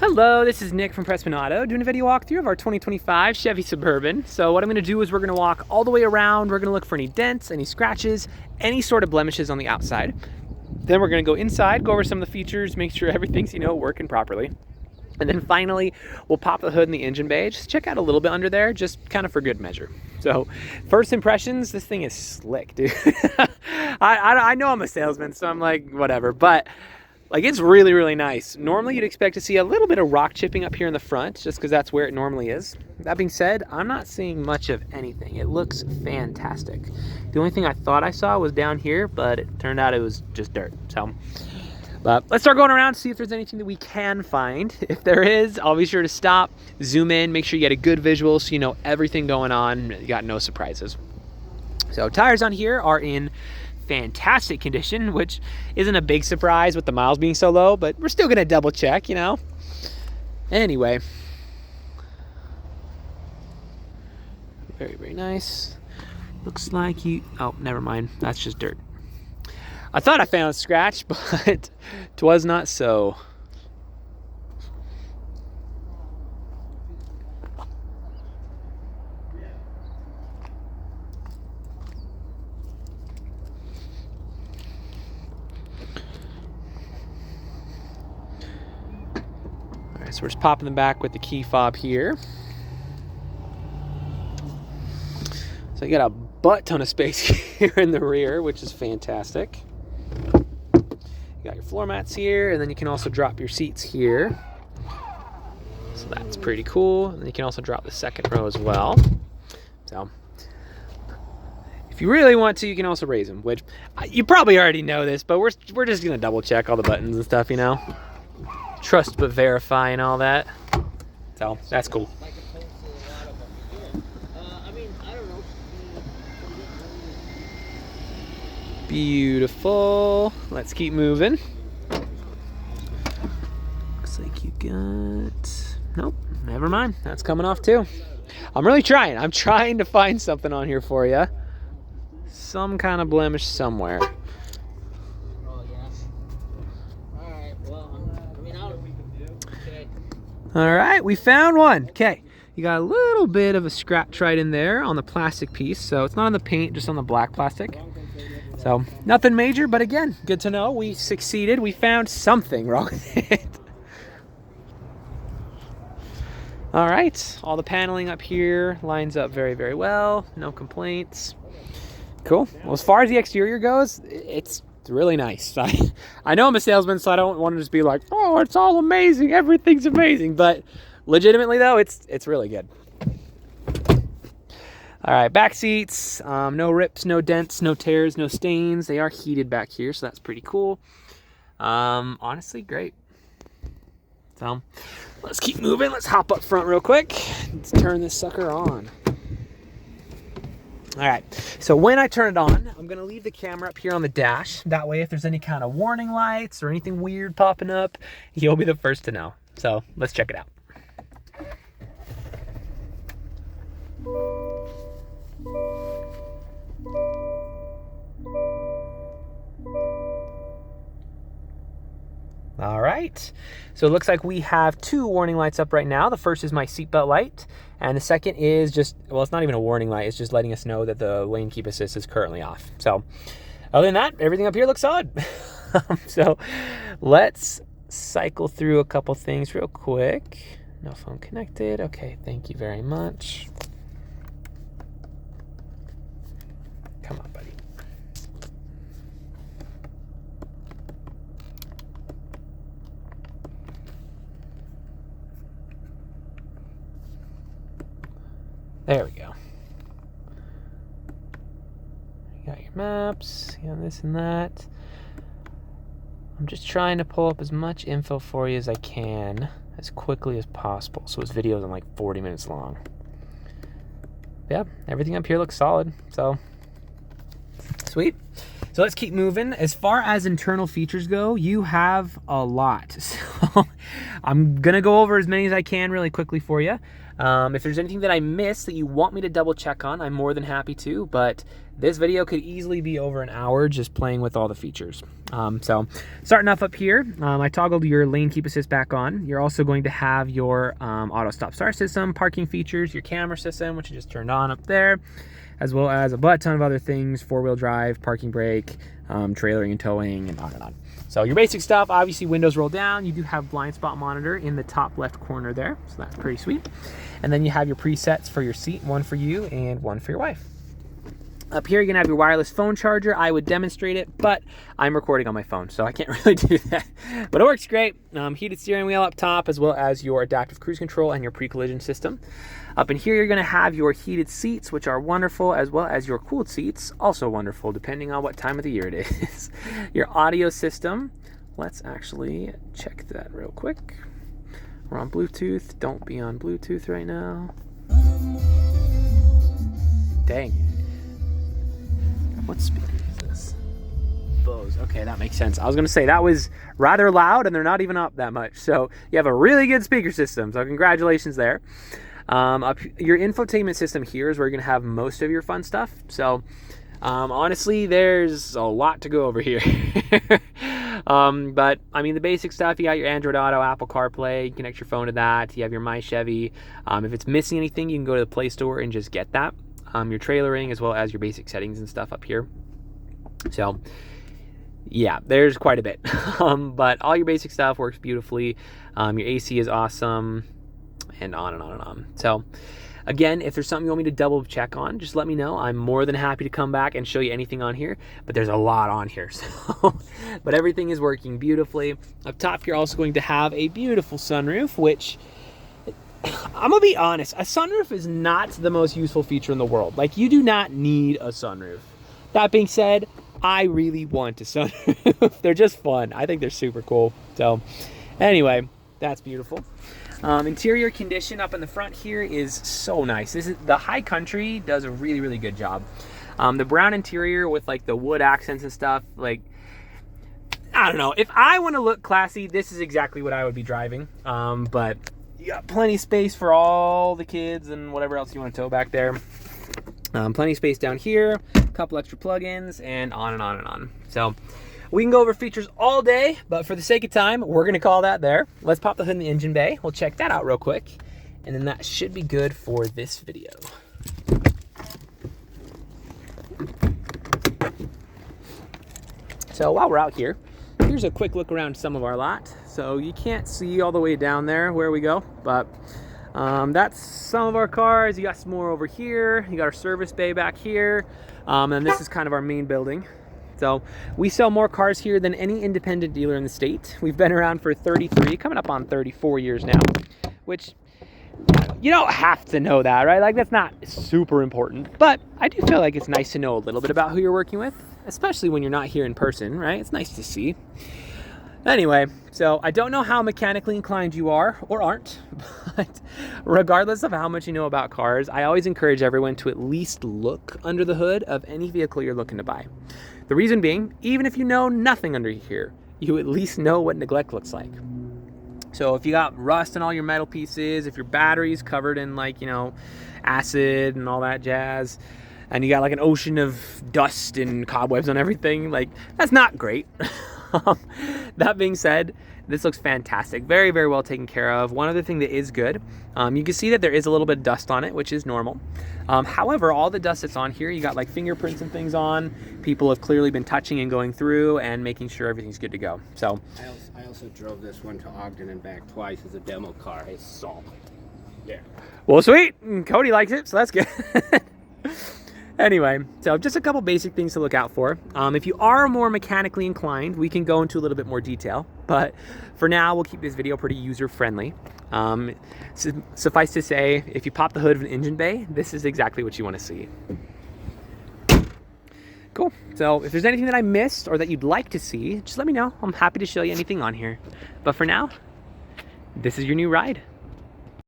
Hello, this is Nick from Prestman Auto doing a video walkthrough of our 2025 Chevy Suburban. So what I'm going to do is we're going to walk all the way around. We're going to look for any dents, any scratches, any sort of blemishes on the outside. Then we're going to go inside, go over some of the features, make sure everything's, working properly. And then finally, we'll pop the hood in the engine bay. Just check out a little bit under there, just kind of for good measure. So first impressions, this thing is slick, dude. I know I'm a salesman, so I'm like, whatever. But it's really, really nice. Normally you'd expect to see a little bit of rock chipping up here in the front, just because that's where it normally is. That being said, I'm not seeing much of anything. It looks fantastic. The only thing I thought I saw was down here, but it turned out it was just dirt. So, but let's start going around, see if there's anything that we can find. If there is, I'll be sure to stop, zoom in, make sure you get a good visual so you know everything going on. You got no surprises. So tires on here are in fantastic condition, which isn't a big surprise with the miles being so low, but we're still gonna double check, Anyway, very, very nice. Looks like oh, never mind, that's just dirt. I thought I found a scratch, but 'twas not so. So we're just popping them back with the key fob here. So you got a butt ton of space here in the rear, which is fantastic. You got your floor mats here, and then you can also drop your seats here. So that's pretty cool. And you can also drop the second row as well. So if you really want to, you can also raise them, which you probably already know this, but we're just gonna double check all the buttons and stuff, Trust but verify and all that. So that's cool. Beautiful. Let's keep moving. Looks like you got... Nope, never mind. That's coming off too. I'm really trying. I'm trying to find something on here for you. Some kind of blemish somewhere. All right, we found one. Okay, you got a little bit of a scratch right in there on the plastic piece. So it's not on the paint, just on the black plastic. So nothing major, but again, good to know. We succeeded. We found something wrong with it. All right, all the paneling up here lines up very, very well. No complaints. Cool. Well, as far as the exterior goes, it's really nice. I know I'm a salesman, so I don't want to just be like, oh, it's all amazing, everything's amazing, but legitimately though, it's really good. All right, back seats, no rips, no dents, no tears, no stains. They are heated back here, so that's pretty cool. Honestly, great. So let's keep moving. Let's hop up front real quick. Let's turn this sucker on. All right, so when I turn it on, I'm gonna leave the camera up here on the dash. That way, if there's any kind of warning lights or anything weird popping up, you'll be the first to know. So let's check it out. All right, so it looks like we have two warning lights up right now. The first is my seatbelt light, and the second is just, well, it's not even a warning light. It's just letting us know that the lane keep assist is currently off. So other than that, everything up here looks solid. So let's cycle through a couple things real quick. No phone connected. Okay, thank you very much. Come on, buddy. There we go. You got your maps, you got this and that. I'm just trying to pull up as much info for you as I can, as quickly as possible, so this video isn't like 40 minutes long. Yeah, everything up here looks solid, so sweet. So let's keep moving. As far as internal features go, you have a lot. So I'm gonna go over as many as I can really quickly for you. If there's anything that I missed that you want me to double check on, I'm more than happy to, but this video could easily be over an hour just playing with all the features. So starting off up here, I toggled your lane keep assist back on. You're also going to have your auto stop start system, parking features, your camera system, which you just turned on up there, as well as a butt ton of other things, 4-wheel drive, parking brake, trailering and towing, and on and on. So your basic stuff, obviously windows roll down. You do have blind spot monitor in the top left corner there, so that's pretty sweet. And then you have your presets for your seat, one for you and one for your wife. Up here, you're gonna have your wireless phone charger. I would demonstrate it, but I'm recording on my phone, so I can't really do that. But it works great. Heated steering wheel up top, as well as your adaptive cruise control and your pre-collision system. Up in here, you're gonna have your heated seats, which are wonderful, as well as your cooled seats, also wonderful, depending on what time of the year it is. Your audio system, let's actually check that real quick. We're on Bluetooth. Don't be on Bluetooth right now. Dang. What speaker is this? Bose. Okay, that makes sense. I was gonna say that was rather loud and they're not even up that much. So you have a really good speaker system. So congratulations there. Your infotainment system here is where you're gonna have most of your fun stuff. So honestly, there's a lot to go over here. But I mean, the basic stuff, you got your Android Auto, Apple CarPlay, you connect your phone to that. You have your My Chevy. If it's missing anything, you can go to the Play Store and just get that. Your trailering, as well as your basic settings and stuff up here. So yeah, there's quite a bit. But all your basic stuff works beautifully. Your AC is awesome, and on and on and on. So again, if there's something you want me to double check on, just let me know. I'm more than happy to come back and show you anything on here, but there's a lot on here. So, but everything is working beautifully. Up top, you're also going to have a beautiful sunroof, which I'm gonna be honest, a sunroof is not the most useful feature in the world. Like, you do not need a sunroof. That being said, I really want a sunroof. They're just fun. I think they're super cool. So anyway, that's beautiful. Interior condition up in the front here is so nice. This is the High Country does a really, really good job. The brown interior with like the wood accents and stuff, like, I don't know. If I want to look classy, this is exactly what I would be driving. But you got plenty of space for all the kids and whatever else you want to tow back there. Plenty of space down here, a couple extra plugins, and on and on and on. So we can go over features all day, but for the sake of time, we're gonna call that there. Let's pop the hood in the engine bay. We'll check that out real quick, and then that should be good for this video. So while we're out here, here's a quick look around some of our lot. So you can't see all the way down there where we go, but that's some of our cars. You got some more over here. You got our service bay back here. And this is kind of our main building. So we sell more cars here than any independent dealer in the state. We've been around for 33, coming up on 34 years now, which you don't have to know that, right? Like, that's not super important, but I do feel like it's nice to know a little bit about who you're working with, especially when you're not here in person, right? It's nice to see. Anyway, so I don't know how mechanically inclined you are or aren't, but regardless of how much you know about cars, I always encourage everyone to at least look under the hood of any vehicle you're looking to buy. The reason being, even if you know nothing under here, you at least know what neglect looks like. So if you got rust in all your metal pieces, if your battery's covered in, like, you know, acid and all that jazz, and you got like an ocean of dust and cobwebs on everything, like, that's not great. That being said, this looks fantastic. Very, very well taken care of. One other thing that is good, you can see that there is a little bit of dust on it, which is normal. However, all the dust that's on here, you got like fingerprints and things on. People have clearly been touching and going through and making sure everything's good to go. So I also drove this one to Ogden and back twice as a demo car. I saw. Yeah. Well, sweet. Cody likes it, so that's good. Anyway, so just a couple basic things to look out for. If you are more mechanically inclined, we can go into a little bit more detail, but for now, we'll keep this video pretty user-friendly. Suffice to say, if you pop the hood of an engine bay, this is exactly what you want to see. Cool. So if there's anything that I missed or that you'd like to see, just let me know. I'm happy to show you anything on here. But for now, this is your new ride.